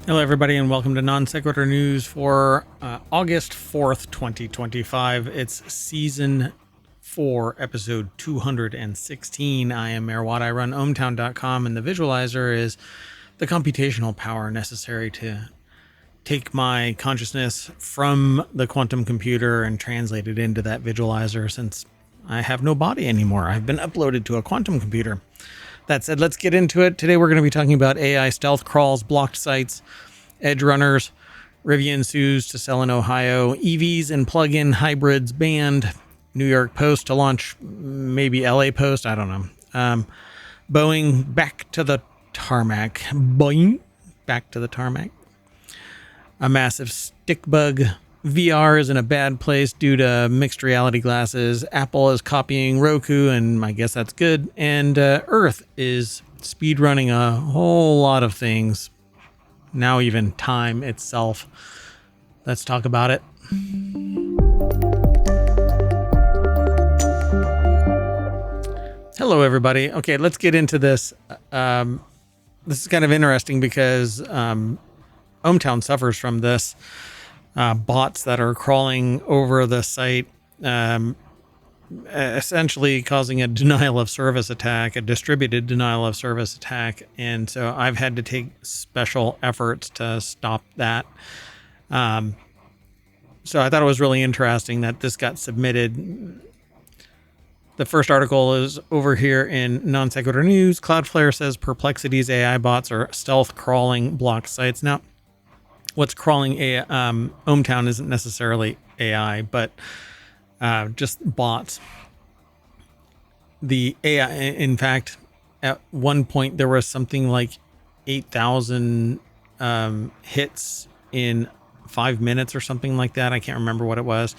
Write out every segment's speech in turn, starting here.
Hello, everybody, and welcome to Non Sequitur News for August 4th, 2025. It's Season 4, Episode 216. I am MayorWatt. I run ohmTown.com, and the visualizer is the computational power necessary to take my consciousness from the quantum computer and translate it into that visualizer, since I have no body anymore. I've been uploaded to a quantum computer. That said, let's get into it. Today we're going to be talking about AI stealth crawls, blocked sites, Edgerunners, Rivian sues to sell in Ohio, EVs and plug-in hybrids banned, New York Post to launch maybe LA Post, I don't know. Boeing back to the tarmac. Boeing back to the tarmac. A massive stick bug. VR is in a bad place due to mixed reality glasses. Apple is copying Roku, and I guess that's good. And Earth is speedrunning a whole lot of things. Now even time itself. Let's talk about it. Hello, everybody. Okay, let's get into this. This is kind of interesting because ohmTown suffers from this. Bots that are crawling over the site, essentially causing a denial of service attack, a distributed denial of service attack. And so I've had to take special efforts to stop that. So I thought it was really interesting that this got submitted. The first article is over here in Non Sequitur News. Cloudflare says Perplexity's AI bots are stealth crawling blocked sites. Now, what's crawling ohmTown isn't necessarily AI, but just bots. The AI, in fact, at one point there was something like 8,000 hits in 5 minutes or something like that. I can't remember what it was.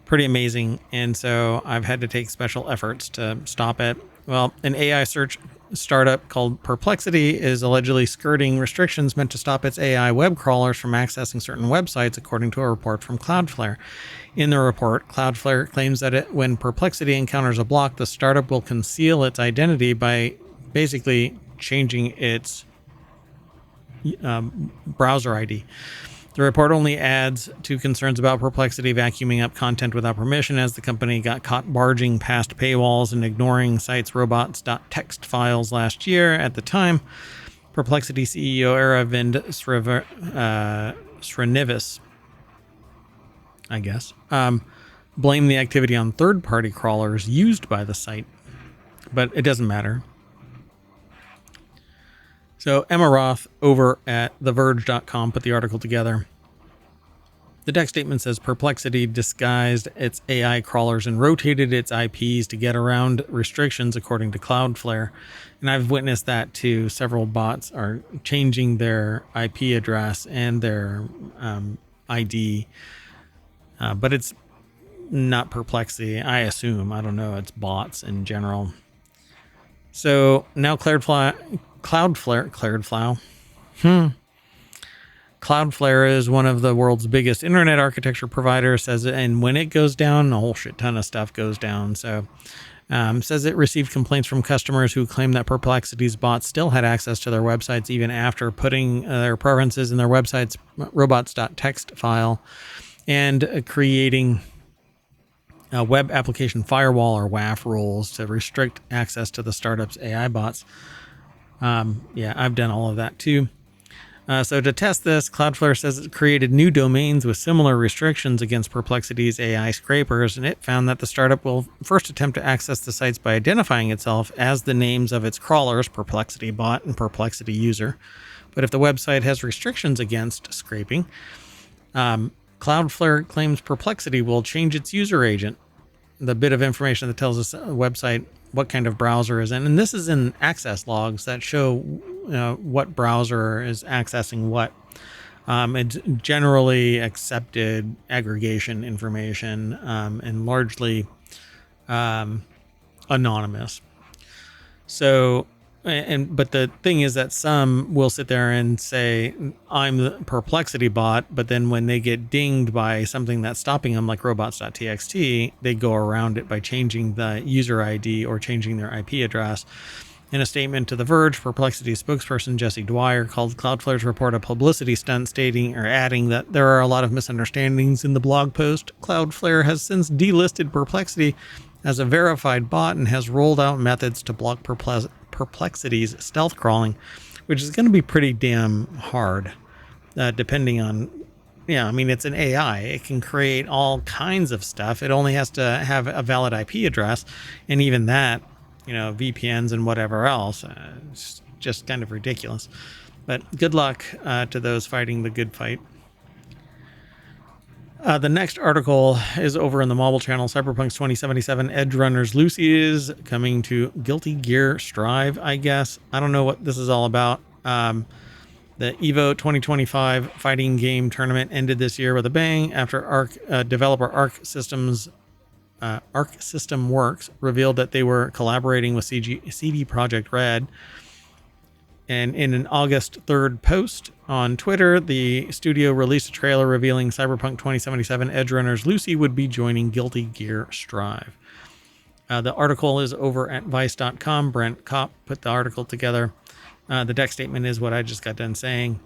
Pretty amazing. And so I've had to take special efforts to stop it. Well, an AI search startup called Perplexity is allegedly skirting restrictions meant to stop its AI web crawlers from accessing certain websites, according to a report from Cloudflare. In the report, Cloudflare claims that when Perplexity encounters a block, the startup will conceal its identity by basically changing its browser ID. The report only adds to concerns about Perplexity vacuuming up content without permission, as the company got caught barging past paywalls and ignoring sites' robots.txt files last year. At the time, Perplexity CEO Aravind Srinivasan, I guess, blamed the activity on third-party crawlers used by the site, but it doesn't matter. So Emma Roth over at TheVerge.com put the article together. The deck statement says Perplexity disguised its AI crawlers and rotated its IPs to get around restrictions, according to Cloudflare. And I've witnessed that too. Several bots are changing their IP address and their ID. But it's not Perplexity, I assume. I don't know. It's bots in general. So now Cloudflare is one of the world's biggest internet architecture providers, says it, and when it goes down, a whole shit ton of stuff goes down. So says it received complaints from customers who claim that Perplexity's bots still had access to their websites even after putting their preferences in their website's robots.txt file and creating a web application firewall, or WAF, rules to restrict access to the startup's AI bots. Yeah, I've done all of that too. So to test this, Cloudflare says it created new domains with similar restrictions against Perplexity's AI scrapers, and it found that the startup will first attempt to access the sites by identifying itself as the names of its crawlers, Perplexity Bot and Perplexity User. But if the website has restrictions against scraping, Cloudflare claims Perplexity will change its user agent, the bit of information that tells us a website what kind of browser is in. And this is in access logs that show what browser is accessing what. It's generally accepted aggregation information and largely anonymous. So, but the thing is that some will sit there and say, I'm the Perplexity bot, but then when they get dinged by something that's stopping them, like robots.txt, they go around it by changing the user ID or changing their IP address. In a statement to The Verge, Perplexity spokesperson Jesse Dwyer called Cloudflare's report a publicity stunt, stating or adding that there are a lot of misunderstandings in the blog post. Cloudflare has since delisted Perplexity as a verified bot and has rolled out methods to block Perplexity's stealth crawling, which is going to be pretty damn hard, depending on, yeah, I mean, it's an AI. It can create all kinds of stuff. It only has to have a valid IP address, and even that, VPNs and whatever else. It's just kind of ridiculous. But good luck to those fighting the good fight. The next article is over in the mobile channel. Cyberpunk's 2077 Edgerunners Lucy is coming to Guilty Gear Strive, I guess. I don't know what this is all about. The EVO 2025 fighting game tournament ended this year with a bang after developer Arc System Works revealed that they were collaborating with CD Projekt Red. And in an August 3rd post on Twitter, the studio released a trailer revealing Cyberpunk 2077 Edgerunners Lucy would be joining Guilty Gear Strive. The article is over at Vice.com. Brent Kopp put the article together. The deck statement is what I just got done saying.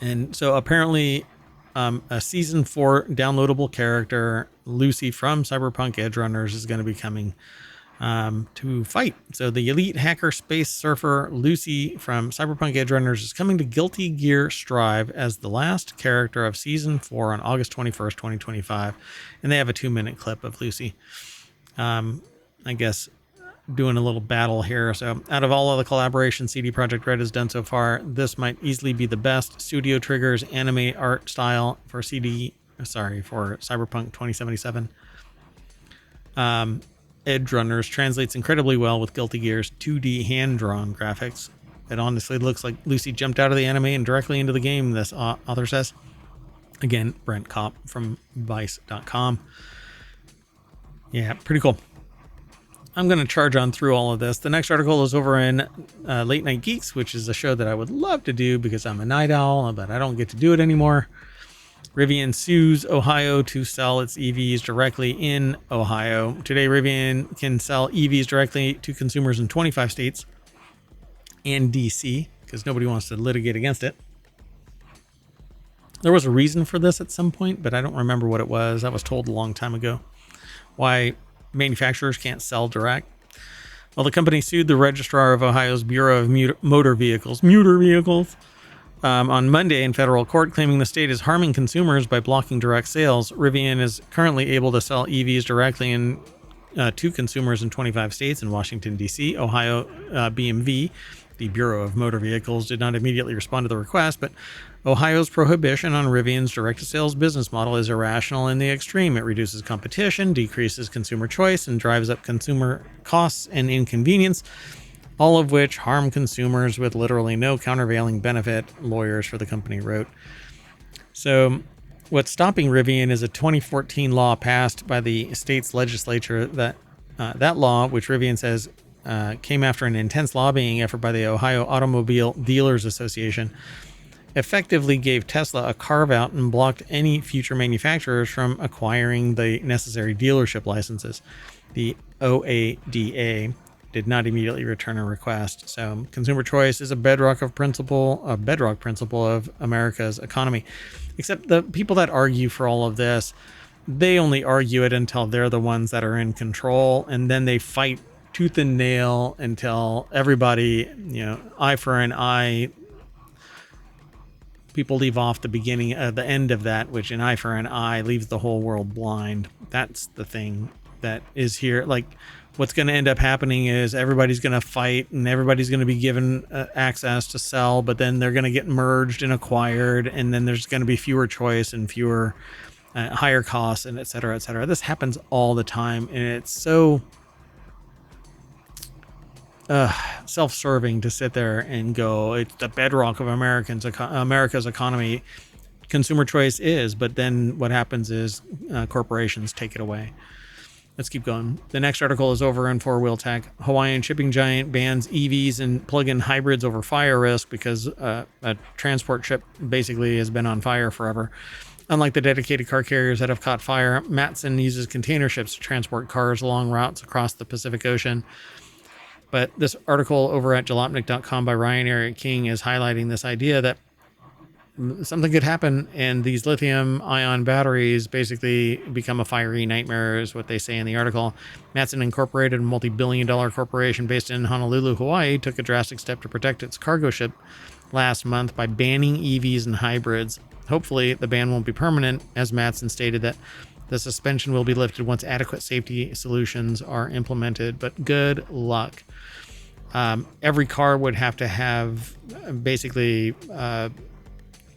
And so apparently a Season 4 downloadable character, Lucy from Cyberpunk Edgerunners, is going to be coming to fight. So the elite hacker space surfer Lucy from Cyberpunk Edgerunners is coming to Guilty Gear Strive as the last character of Season 4 on August 21st, 2025. And they have a 2-minute clip of Lucy, I guess, doing a little battle here. So out of all of the collaborations CD Projekt Red has done so far, this might easily be the best. Studio Trigger's anime art style for Cyberpunk 2077. Edgerunners translates incredibly well with Guilty Gear's 2D hand-drawn graphics. It honestly looks like Lucy jumped out of the anime and directly into the game, this author says. Again, Brent Kopp from Vice.com. Yeah, pretty cool. I'm going to charge on through all of this. The next article is over in Late Night Geeks, which is a show that I would love to do because I'm a night owl, but I don't get to do it anymore. Rivian sues Ohio to sell its EVs directly in Ohio. Today, Rivian can sell EVs directly to consumers in 25 states and DC because nobody wants to litigate against it. There was a reason for this at some point, but I don't remember what it was. I was told a long time ago why manufacturers can't sell direct. Well, the company sued the registrar of Ohio's Bureau of Motor Vehicles on Monday in federal court, claiming the state is harming consumers by blocking direct sales. Rivian is currently able to sell EVs directly to consumers in 25 states and Washington, D.C. Ohio BMV, the Bureau of Motor Vehicles, did not immediately respond to the request, but Ohio's prohibition on Rivian's direct-to-sales business model is irrational in the extreme. It reduces competition, decreases consumer choice, and drives up consumer costs and inconvenience, all of which harm consumers with literally no countervailing benefit, lawyers for the company wrote. So what's stopping Rivian is a 2014 law passed by the state's legislature that law, which Rivian says came after an intense lobbying effort by the Ohio Automobile Dealers Association, effectively gave Tesla a carve-out and blocked any future manufacturers from acquiring the necessary dealership licenses. The OADA did not immediately return a request. So consumer choice is a bedrock principle of America's economy. Except the people that argue for all of this, they only argue it until they're the ones that are in control, and then they fight tooth and nail until everybody, eye for an eye. People leave off the end of that, which an eye for an eye leaves the whole world blind. That's the thing that is here. Like, what's going to end up happening is everybody's going to fight and everybody's going to be given access to sell, but then they're going to get merged and acquired, and then there's going to be fewer choice and fewer higher costs, and et cetera, et cetera. This happens all the time, and it's so self-serving to sit there and go, it's the bedrock of America's economy. Consumer choice is, but then what happens is corporations take it away. Let's keep going. The next article is over in FourWheelTech. Hawaiian shipping giant bans EVs and plug-in hybrids over fire risk because a transport ship basically has been on fire forever. Unlike the dedicated car carriers that have caught fire, Matson uses container ships to transport cars long routes across the Pacific Ocean. But this article over at jalopnik.com by Ryan Eric King is highlighting this idea that something could happen and these lithium ion batteries basically become a fiery nightmare, is what they say in the article. Matson Incorporated, a multi-billion-dollar corporation based in Honolulu, Hawaii, took a drastic step to protect its cargo ship last month by banning EVs and hybrids. Hopefully, the ban won't be permanent, as Matson stated that the suspension will be lifted once adequate safety solutions are implemented, but good luck. Every car would have to have basically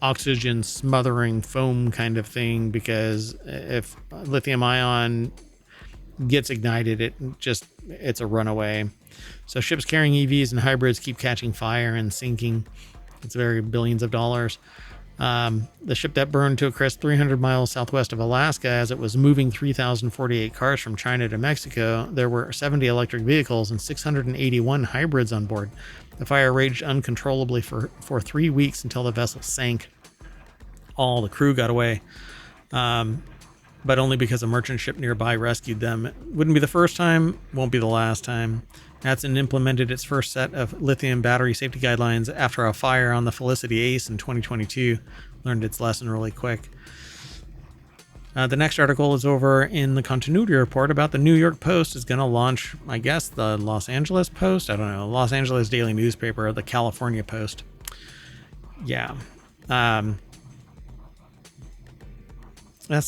oxygen smothering foam kind of thing, because if lithium ion gets ignited, it's a runaway. So ships carrying EVs and hybrids keep catching fire and sinking. It's very billions of dollars. The ship that burned to a crisp 300 miles southwest of Alaska as it was moving 3,048 cars from China to Mexico. There were 70 electric vehicles and 681 hybrids on board. The fire raged uncontrollably for 3 weeks until the vessel sank. All the crew got away, but only because a merchant ship nearby rescued them. It wouldn't be the first time, won't be the last time. Matson implemented its first set of lithium battery safety guidelines after a fire on the Felicity Ace in 2022. Learned its lesson really quick. The next article is over in the Continuity Report about the New York Post is going to launch, I guess, the Los Angeles Post? I don't know. Los Angeles daily newspaper, the California Post. Yeah. That's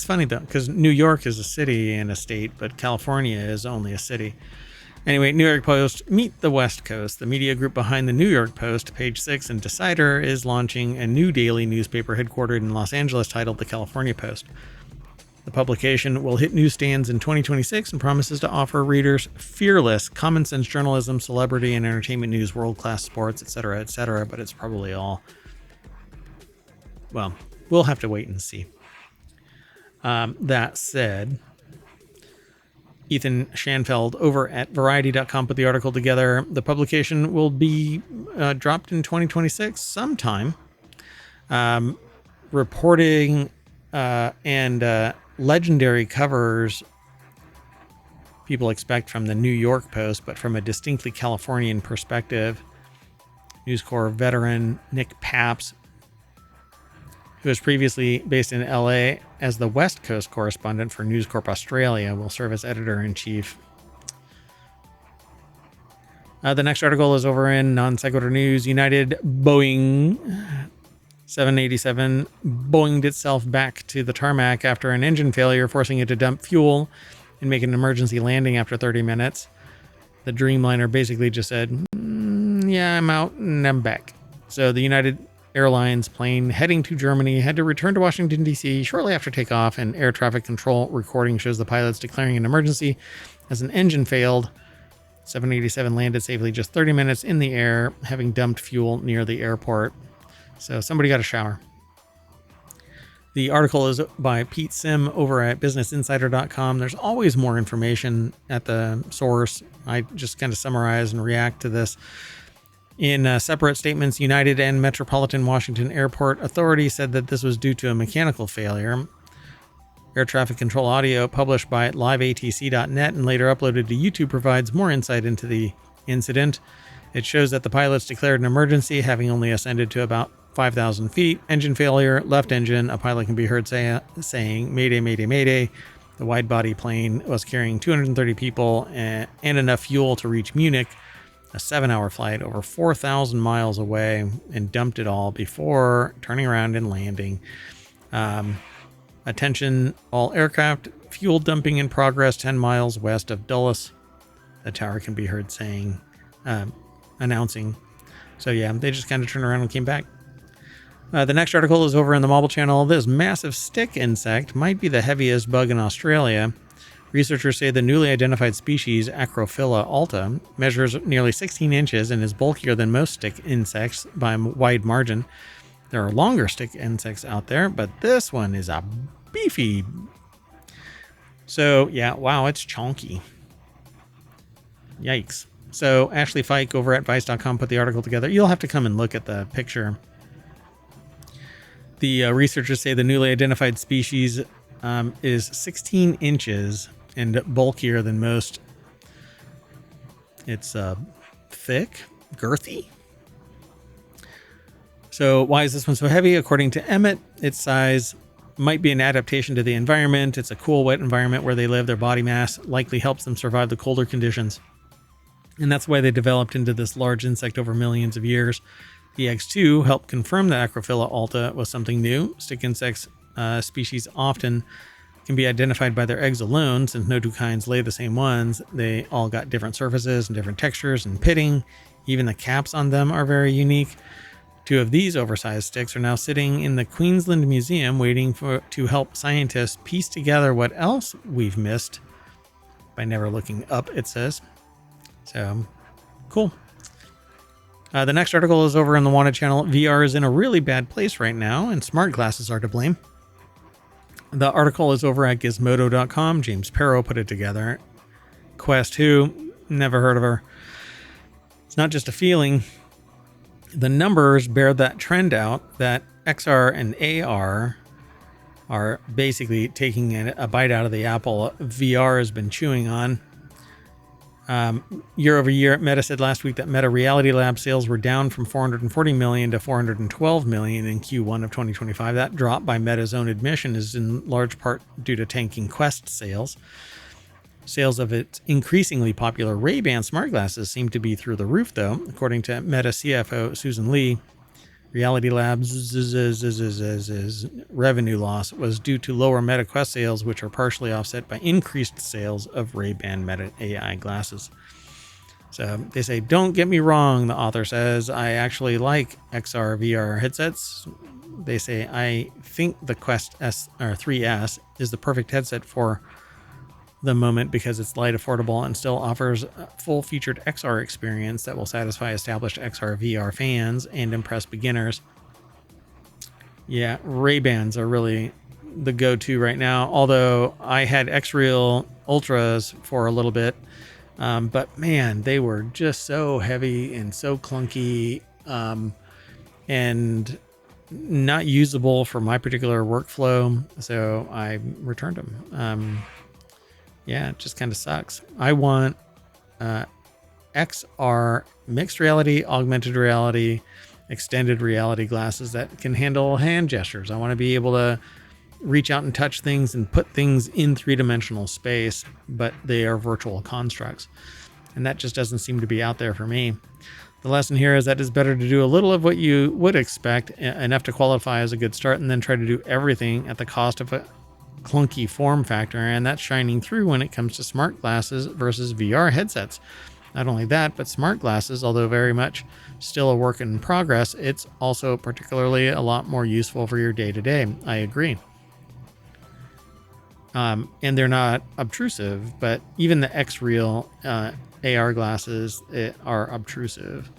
funny, though, because New York is a city and a state, but California is only a city. Anyway, New York Post, meet the West Coast. The media group behind the New York Post, Page 6, and Decider is launching a new daily newspaper headquartered in Los Angeles titled the California Post. The publication will hit newsstands in 2026 and promises to offer readers fearless, common-sense journalism, celebrity and entertainment news, world-class sports, etc., but it's probably all... Well, we'll have to wait and see. That said... Ethan Schanfeld over at Variety.com put the article together. The publication will be dropped in 2026 sometime. Reporting and legendary covers people expect from the New York Post, but from a distinctly Californian perspective. News Corps veteran Nick Papps, who was previously based in LA as the West Coast correspondent for News Corp Australia, will serve as editor-in-chief. The next article is over in Non Sequitur News. United Boeing 787 boinged itself back to the tarmac after an engine failure, forcing it to dump fuel and make an emergency landing after 30 minutes. The Dreamliner basically just said, yeah, I'm out and I'm back. So the United Airlines plane heading to Germany had to return to Washington, D.C. shortly after takeoff. An air traffic control recording shows the pilots declaring an emergency as an engine failed. 787 landed safely just 30 minutes in the air, having dumped fuel near the airport. So somebody got a shower. The article is by Pete Sim over at BusinessInsider.com. There's always more information at the source. I just kind of summarize and react to this. In separate statements, United and Metropolitan Washington Airport Authority said that this was due to a mechanical failure. Air traffic control audio published by liveatc.net and later uploaded to YouTube provides more insight into the incident. It shows that the pilots declared an emergency, having only ascended to about 5,000 feet. Engine failure, left engine. A pilot can be heard saying, "Mayday, mayday, mayday." The wide-body plane was carrying 230 people and enough fuel to reach Munich, a 7-hour flight over 4,000 miles away, and dumped it all before turning around and landing. Attention, all aircraft, fuel dumping in progress 10 miles west of Dulles. The tower can be heard saying, announcing. So yeah, they just kind of turned around and came back. The next article is over in the Mobile Channel. This massive stick insect might be the heaviest bug in Australia. Researchers say the newly identified species, Acrophila alta, measures nearly 16 inches and is bulkier than most stick insects by a wide margin. There are longer stick insects out there, but this one is a beefy. So, yeah, wow, it's chonky. Yikes. So, Ashley Fike over at Vice.com put the article together. You'll have to come and look at the picture. The researchers say the newly identified species is 16 inches and bulkier than most. It's thick, girthy. So why is this one so heavy? According to Emmett, its size might be an adaptation to the environment. It's a cool, wet environment where they live. Their body mass likely helps them survive the colder conditions. And that's why they developed into this large insect over millions of years. The X2 helped confirm that Acrophila alta was something new. Stick insects species often can be identified by their eggs alone, since no two kinds lay the same ones. They all got different surfaces and different textures and pitting. Even the caps on them are very unique. 2 of these oversized sticks are now sitting in the Queensland Museum waiting to help scientists piece together what else we've missed by never looking up, it says. So, cool. The next article is over on the Wanted channel. VR is in a really bad place right now, and smart glasses are to blame. The article is over at Gizmodo.com. James Perrow put it together. Quest who? Never heard of her. It's not just a feeling. The numbers bear that trend out, that XR and AR are basically taking a bite out of the apple VR has been chewing on. Year over year, Meta said last week that Meta Reality Lab sales were down from 440 million to 412 million in Q1 of 2025. That drop, by Meta's own admission, is in large part due to tanking Quest sales. Sales of its increasingly popular Ray-Ban smart glasses seem to be through the roof, though. According to Meta CFO Susan Lee, Reality Labs' revenue loss was due to lower Meta Quest sales, which are partially offset by increased sales of Ray-Ban Meta AI glasses. So they say, don't get me wrong, the author says, I actually like XR VR headsets. They say, I think the Quest 3S is the perfect headset for the moment because it's light, affordable, and still offers a full-featured XR experience that will satisfy established XR VR fans and impress beginners. Yeah, Ray-Bans are really the go-to right now, although I had X-Real Ultras for a little bit, but man, they were just so heavy and so clunky and not usable for my particular workflow, so I returned them. Yeah, it just kind of sucks. I want XR, mixed reality, augmented reality, extended reality glasses that can handle hand gestures. I want to be able to reach out and touch things and put things in three-dimensional space, but they are virtual constructs. And that just doesn't seem to be out there for me. The lesson here is that it's better to do a little of what you would expect, enough to qualify as a good start, and then try to do everything at the cost of a clunky form factor, and that's shining through when it comes to smart glasses versus VR headsets. Not only that, but smart glasses, although very much still a work in progress, it's also particularly a lot more useful for your day-to-day. I agree. And they're not obtrusive, but even the X-Real AR glasses are obtrusive.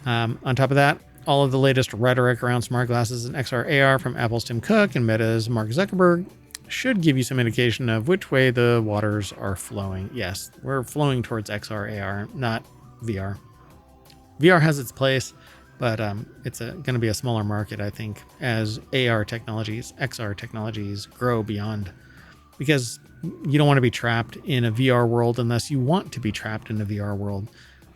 On top of that, all of the latest rhetoric around smart glasses and XR AR from Apple's Tim Cook and Meta's Mark Zuckerberg should give you some indication of which way the waters are flowing. Yes, we're flowing towards XR AR, not VR. VR has its place, but it's going to be a smaller market, I think, as AR technologies, XR technologies grow beyond. Because you don't want to be trapped in a VR world unless you want to be trapped in a VR world.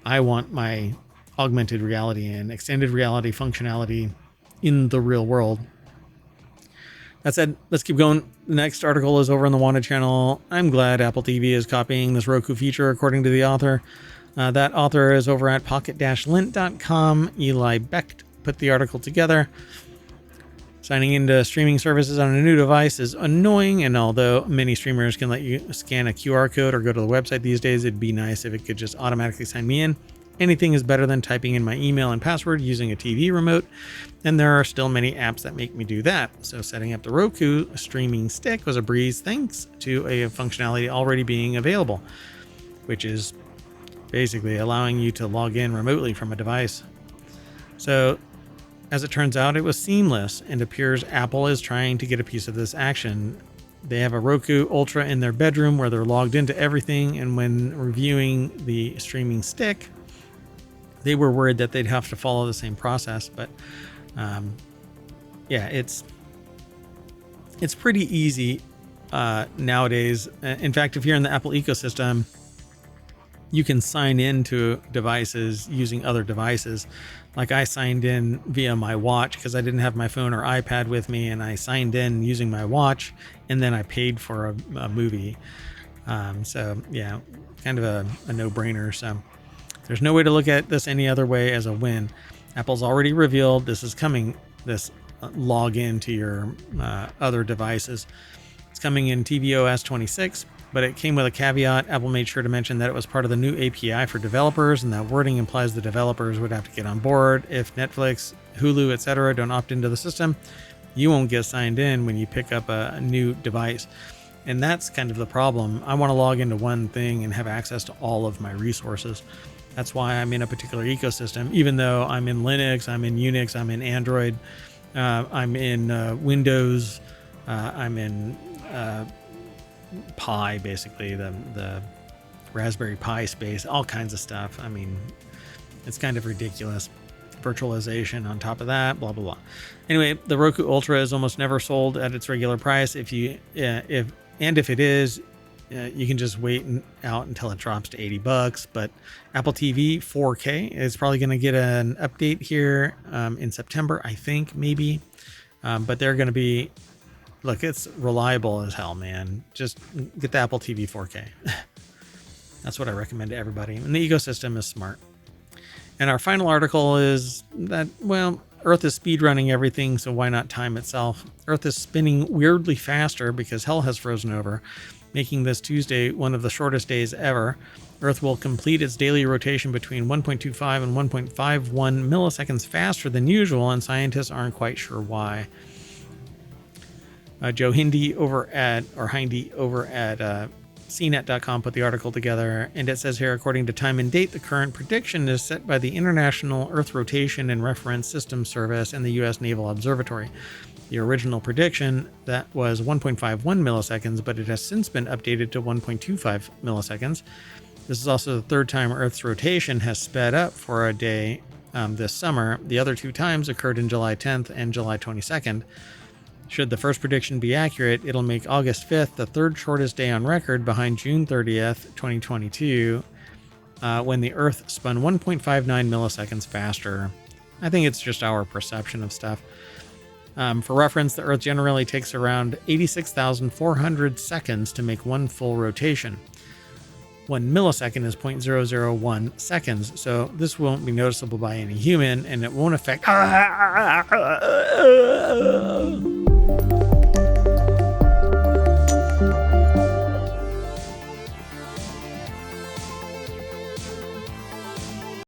I want my augmented reality and extended reality functionality in the real world. That said, let's keep going. The next article is over on the Wanted channel. I'm glad Apple TV is copying this Roku feature, according to the author. That author is over at pocket-lint.com. Eli Becht put the article together. Signing into streaming services on a new device is annoying, and although many streamers can let you scan a QR code or go to the website these days, it'd be nice if it could just automatically sign me in. Anything is better than typing in my email and password using a TV remote, and there are still many apps that make me do that. So setting up the Roku streaming stick was a breeze thanks to a functionality already being available, which is basically allowing you to log in remotely from a device. So as it turns out, it was seamless, and appears Apple is trying to get a piece of this action. They have a Roku Ultra in their bedroom where they're logged into everything, and when reviewing the streaming stick, they were worried that they'd have to follow the same process, but yeah, it's pretty easy nowadays. In fact, if you're in the Apple ecosystem, you can sign into devices using other devices. Like I signed in via my watch because I didn't have my phone or iPad with me, and I signed in using my watch, and then I paid for a movie. So yeah, kind of a no-brainer. So there's no way to look at this any other way as a win. Apple's already revealed this is coming, this login to your other devices. It's coming in tvOS 26, but it came with a caveat. Apple made sure to mention that it was part of the new API for developers, and that wording implies the developers would have to get on board. If Netflix, Hulu, etc. don't opt into the system, you won't get signed in when you pick up a new device. And that's kind of the problem. I want to log into one thing and have access to all of my resources. That's why I'm in a particular ecosystem, even though I'm in Linux, I'm in Unix, I'm in Android, I'm in Windows, I'm in Pi, basically, the Raspberry Pi space, all kinds of stuff. I mean, it's kind of ridiculous. Virtualization on top of that, blah, blah, blah. Anyway, the Roku Ultra is almost never sold at its regular price. If it is, you can just wait out until it drops to $80. But Apple TV 4K is probably going to get an update here in September, I think, maybe. But they're going to be, look, it's reliable as hell, man. Just get the Apple TV 4K. That's what I recommend to everybody. And the ecosystem is smart. And our final article is that, well, Earth is speedrunning everything, so why not time itself? Earth is spinning weirdly faster because hell has frozen over, making this Tuesday one of the shortest days ever. Earth will complete its daily rotation between 1.25 and 1.51 milliseconds faster than usual, and scientists aren't quite sure why. Joe Hindy over at CNET.com put the article together, and it says here, according to Time and Date, the current prediction is set by the International Earth Rotation and Reference Systems Service and the U.S. Naval Observatory. The original prediction, that was 1.51 milliseconds, but it has since been updated to 1.25 milliseconds. This is also the third time Earth's rotation has sped up for a day this summer. The other two times occurred in July 10th and July 22nd. Should the first prediction be accurate, it'll make August 5th the third shortest day on record, behind June 30th, 2022, when the Earth spun 1.59 milliseconds faster. I think it's just our perception of stuff. For reference, the Earth generally takes around 86,400 seconds to make one full rotation. 1 millisecond is 0.001 seconds, so this won't be noticeable by any human, and it won't affect